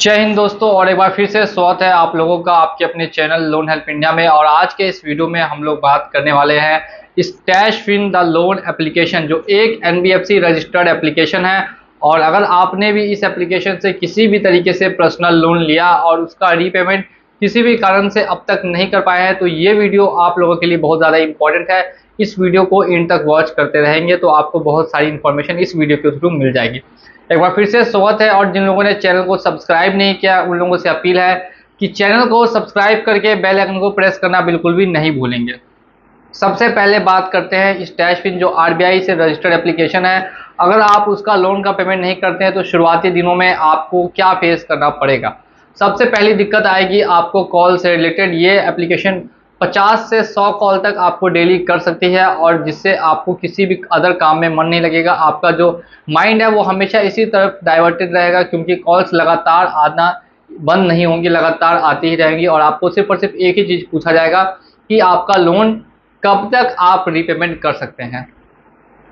जय हिंद दोस्तों, और एक बार फिर से स्वागत है आप लोगों का आपके अपने चैनल लोन हेल्प इंडिया में। और आज के इस वीडियो में हम लोग बात करने वाले हैं स्टैशफिन द लोन एप्लीकेशन, जो एक एनबीएफसी रजिस्टर्ड एप्लीकेशन है। और अगर आपने भी इस एप्लीकेशन से किसी भी तरीके से पर्सनल लोन लिया और उसका रीपेमेंट किसी भी कारण से अब तक नहीं कर पाए हैं, तो ये वीडियो आप लोगों के लिए बहुत ज़्यादा इंपॉर्टेंट है। इस वीडियो को एंड तक वॉच करते रहेंगे तो आपको बहुत सारी इन्फॉर्मेशन इस वीडियो के थ्रू मिल जाएगी। एक बार फिर से स्वागत है, और जिन लोगों ने चैनल को सब्सक्राइब नहीं किया उन लोगों से अपील है कि चैनल को सब्सक्राइब करके बेल आइकन को प्रेस करना बिल्कुल भी नहीं भूलेंगे। सबसे पहले बात करते हैं स्टैशफिन, जो आरबीआई से रजिस्टर्ड एप्लीकेशन है। अगर आप उसका लोन का पेमेंट नहीं करते हैं तो शुरुआती दिनों में आपको क्या फेस करना पड़ेगा। सबसे पहली दिक्कत आएगी आपको कॉल से रिलेटेड। ये एप्लीकेशन 50 से 100 कॉल तक आपको डेली कर सकती है, और जिससे आपको किसी भी अदर काम में मन नहीं लगेगा। आपका जो माइंड है वो हमेशा इसी तरफ डाइवर्टेड रहेगा, क्योंकि कॉल्स लगातार आना बंद नहीं होंगी, लगातार आती ही रहेंगी। और आपको सिर्फ और सिर्फ एक ही चीज़ पूछा जाएगा कि आपका लोन कब तक आप रीपेमेंट कर सकते हैं।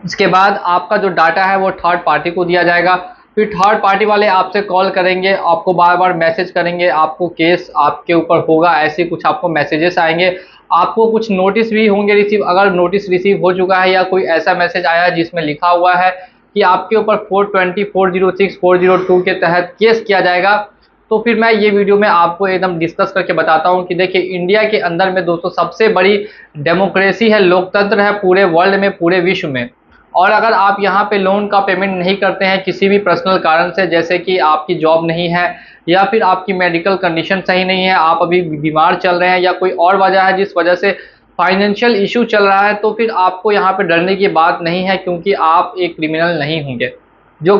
इसके बाद आपका जो डाटा है वो थर्ड पार्टी को दिया जाएगा। फिर थर्ड पार्टी वाले आपसे कॉल करेंगे, आपको बार बार मैसेज करेंगे, आपको केस आपके ऊपर होगा ऐसे कुछ आपको मैसेजेस आएंगे। आपको कुछ नोटिस भी होंगे रिसीव। अगर नोटिस रिसीव हो चुका है या कोई ऐसा मैसेज आया है जिसमें लिखा हुआ है कि आपके ऊपर 420, 406, 402 के तहत केस किया जाएगा, तो फिर मैं ये वीडियो में आपको एकदम डिस्कस करके बताता हूँ कि देखिए, इंडिया के अंदर में दोस्तों सबसे बड़ी डेमोक्रेसी है, लोकतंत्र है पूरे वर्ल्ड में, पूरे विश्व में। और अगर आप यहाँ पे लोन का पेमेंट नहीं करते हैं किसी भी पर्सनल कारण से, जैसे कि आपकी जॉब नहीं है या फिर आपकी मेडिकल कंडीशन सही नहीं है, आप अभी बीमार चल रहे हैं या कोई और वजह है जिस वजह से फाइनेंशियल इशू चल रहा है, तो फिर आपको यहाँ पे डरने की बात नहीं है, क्योंकि आप एक क्रिमिनल नहीं होंगे। जो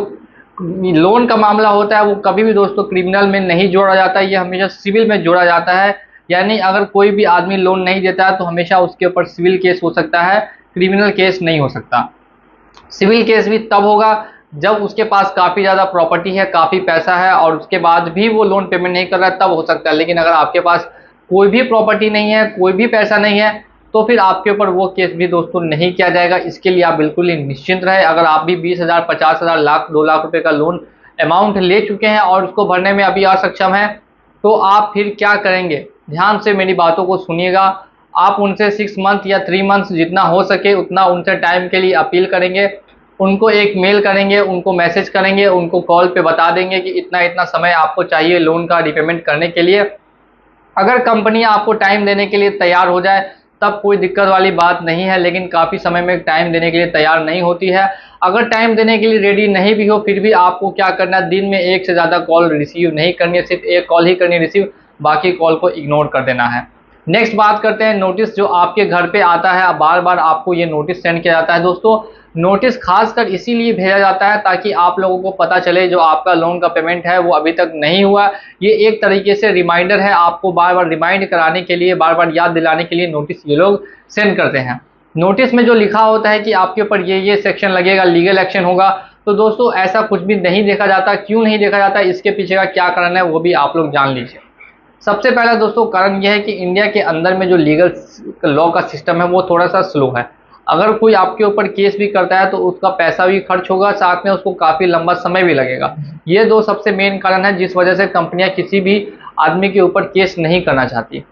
लोन का मामला होता है वो कभी भी दोस्तों क्रिमिनल में नहीं जोड़ा जाता है, ये हमेशा सिविल में जोड़ा जाता है। यानी अगर कोई भी आदमी लोन नहीं देता है तो हमेशा उसके ऊपर सिविल केस हो सकता है, क्रिमिनल केस नहीं हो सकता। सिविल केस भी तब होगा जब उसके पास काफ़ी ज़्यादा प्रॉपर्टी है, काफ़ी पैसा है, और उसके बाद भी वो लोन पेमेंट नहीं कर रहा है, तब हो सकता है। लेकिन अगर आपके पास कोई भी प्रॉपर्टी नहीं है, कोई भी पैसा नहीं है, तो फिर आपके ऊपर वो केस भी दोस्तों नहीं किया जाएगा। इसके लिए आप बिल्कुल ही निश्चिंत रहे। अगर आप भी 20,000, 50,000, लाख, 2 लाख रुपए का लोन अमाउंट ले चुके हैं और उसको भरने में अभी असक्षम हैं, तो आप फिर क्या करेंगे, ध्यान से मेरी बातों को सुनिएगा। आप उनसे 6 मंथ या 3 मंथ्स जितना हो सके उतना उनसे टाइम के लिए अपील करेंगे। उनको एक मेल करेंगे, उनको मैसेज करेंगे, उनको कॉल पे बता देंगे कि इतना इतना समय आपको चाहिए लोन का रीपेमेंट करने के लिए। अगर कंपनी आपको टाइम देने के लिए तैयार हो जाए तब कोई दिक्कत वाली बात नहीं है, लेकिन काफ़ी समय में टाइम देने के लिए तैयार नहीं होती है। अगर टाइम देने के लिए रेडी नहीं भी हो, फिर भी आपको क्या करना है, दिन में एक से ज़्यादा कॉल रिसीव नहीं करनी है, सिर्फ एक कॉल ही करनी है रिसीव, बाकी कॉल को इग्नोर कर देना है। नेक्स्ट बात करते हैं नोटिस, जो आपके घर पे आता है, बार बार आपको ये नोटिस सेंड किया जाता है। दोस्तों नोटिस खासकर इसीलिए भेजा जाता है ताकि आप लोगों को पता चले जो आपका लोन का पेमेंट है वो अभी तक नहीं हुआ। ये एक तरीके से रिमाइंडर है, आपको बार बार रिमाइंड कराने के लिए, बार बार याद दिलाने के लिए नोटिस ये लोग सेंड करते हैं। नोटिस में जो लिखा होता है कि आपके ऊपर ये सेक्शन लगेगा, लीगल एक्शन होगा, तो दोस्तों ऐसा कुछ भी नहीं देखा जाता। क्यों नहीं देखा जाता, इसके पीछे का क्या कारण है वो भी आप लोग जान लीजिए। सबसे पहला दोस्तों कारण यह है कि इंडिया के अंदर में जो लीगल लॉ का सिस्टम है वो थोड़ा सा स्लो है। अगर कोई आपके ऊपर केस भी करता है तो उसका पैसा भी खर्च होगा, साथ में उसको काफ़ी लंबा समय भी लगेगा। ये दो सबसे मेन कारण है जिस वजह से कंपनियां किसी भी आदमी के ऊपर केस नहीं करना चाहती।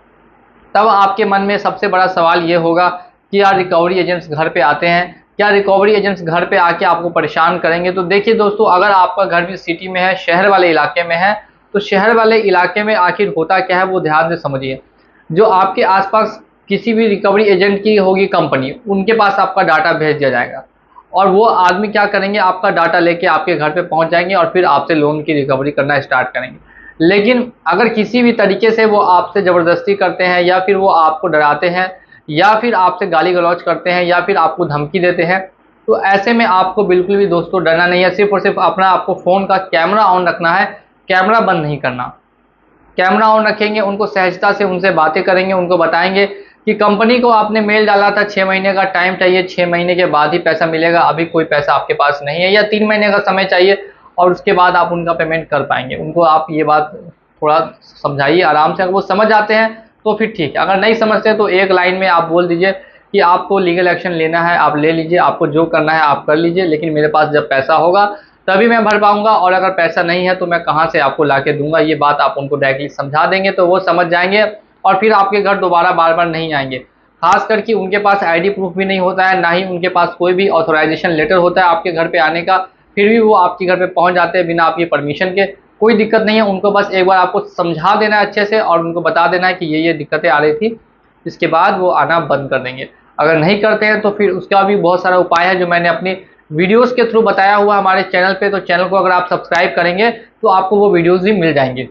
तब आपके मन में सबसे बड़ा सवाल ये होगा कि यार रिकवरी एजेंट्स घर पे आते हैं, क्या रिकवरी एजेंट्स घर पे आके आपको परेशान करेंगे? तो देखिए दोस्तों, अगर आपका घर भी सिटी में है, शहर वाले इलाके में है, तो शहर वाले इलाके में आखिर होता क्या है वो ध्यान से समझिए। जो आपके आसपास किसी भी रिकवरी एजेंट की होगी कंपनी, उनके पास आपका डाटा भेज दिया जाएगा, और वो आदमी क्या करेंगे, आपका डाटा लेके आपके घर पे पहुंच जाएंगे और फिर आपसे लोन की रिकवरी करना स्टार्ट करेंगे। लेकिन अगर किसी भी तरीके से वो आपसे ज़बरदस्ती करते हैं, या फिर वो आपको डराते हैं, या फिर आपसे गाली गलौज करते हैं, या फिर आपको धमकी देते हैं, तो ऐसे में आपको बिल्कुल भी दोस्तों डरना नहीं है। सिर्फ और सिर्फ अपना आपको फ़ोन का कैमरा ऑन रखना है, कैमरा बंद नहीं करना। कैमरा ऑन रखेंगे, उनको सहजता से उनसे बातें करेंगे, उनको बताएंगे कि कंपनी को आपने मेल डाला था, 6 महीने का टाइम चाहिए, 6 महीने के बाद ही पैसा मिलेगा, अभी कोई पैसा आपके पास नहीं है, या 3 महीने का समय चाहिए और उसके बाद आप उनका पेमेंट कर पाएंगे। उनको आप ये बात थोड़ा समझाइए आराम से। अगर वो समझ जाते हैं तो फिर ठीक है, अगर नहीं समझते तो एक लाइन में आप बोल दीजिए कि आपको लीगल एक्शन लेना है आप ले लीजिए, आपको जो करना है आप कर लीजिए, लेकिन मेरे पास जब पैसा होगा तभी मैं भर पाऊंगा, और अगर पैसा नहीं है तो मैं कहाँ से आपको ला के दूंगा। ये बात आप उनको डायरेक्टली समझा देंगे तो वो समझ जाएंगे और फिर आपके घर दोबारा बार बार नहीं आएंगे। खास करके उनके पास आईडी प्रूफ भी नहीं होता है, ना ही उनके पास कोई भी ऑथोराइजेशन लेटर होता है आपके घर पे आने का, फिर भी वो आपके घर पे पहुंच जाते हैं बिना आपकी परमिशन के। कोई दिक्कत नहीं है, उनको बस एक बार आपको समझा देना है अच्छे से और उनको बता देना है कि ये दिक्कतें आ रही थी, इसके बाद वो आना बंद कर देंगे। अगर नहीं करते हैं तो फिर उसका भी बहुत सारा उपाय है जो मैंने अपनी वीडियोस के थ्रू बताया हुआ हमारे चैनल पे। तो चैनल को अगर आप सब्सक्राइब करेंगे तो आपको वो वीडियोस भी मिल जाएंगे।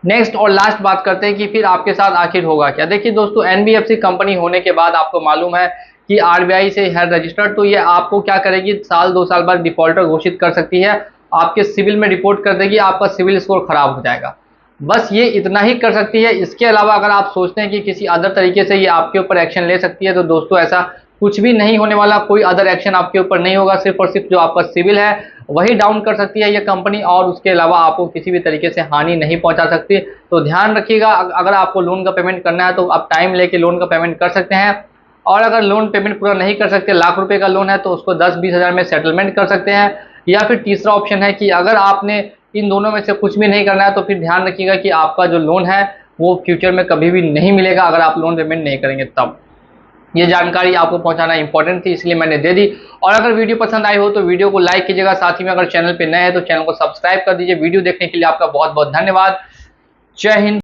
नेक्स्ट और लास्ट बात करते हैं कि फिर आपके साथ आखिर होगा क्या। देखिए दोस्तों, एनबीएफसी कंपनी होने के बाद आपको मालूम है कि आरबीआई से है रजिस्टर्ड, तो ये आपको क्या करेगी, साल 2 साल बाद डिफॉल्टर घोषित कर सकती है, आपके सिविल में रिपोर्ट कर देगी, आपका सिविल स्कोर खराब हो जाएगा। बस ये इतना ही कर सकती है। इसके अलावा अगर आप सोचते हैं कि किसी अदर तरीके से ये आपके ऊपर एक्शन ले सकती है, तो दोस्तों ऐसा कुछ भी नहीं होने वाला। कोई अदर एक्शन आपके ऊपर नहीं होगा, सिर्फ और सिर्फ जो आपका सिविल है वही डाउन कर सकती है ये कंपनी, और उसके अलावा आपको किसी भी तरीके से हानि नहीं पहुंचा सकती। तो ध्यान रखिएगा, अगर आपको लोन का पेमेंट करना है तो आप टाइम लेके लोन का पेमेंट कर सकते हैं, और अगर लोन पेमेंट पूरा नहीं कर सकते, लाख रुपए का लोन है, तो उसको 10-20 हज़ार में सेटलमेंट कर सकते हैं। या फिर तीसरा ऑप्शन है कि अगर आपने इन दोनों में से कुछ भी नहीं करना है तो फिर ध्यान रखिएगा कि आपका जो लोन है वो फ्यूचर में कभी भी नहीं मिलेगा अगर आप लोन पेमेंट नहीं करेंगे तब। ये जानकारी आपको पहुंचाना इंपॉर्टेंट थी, इसलिए मैंने दे दी। और अगर वीडियो पसंद आई हो तो वीडियो को लाइक कीजिएगा, साथ ही में अगर चैनल पे नए हैं तो चैनल को सब्सक्राइब कर दीजिए। वीडियो देखने के लिए आपका बहुत बहुत धन्यवाद। जय हिंद।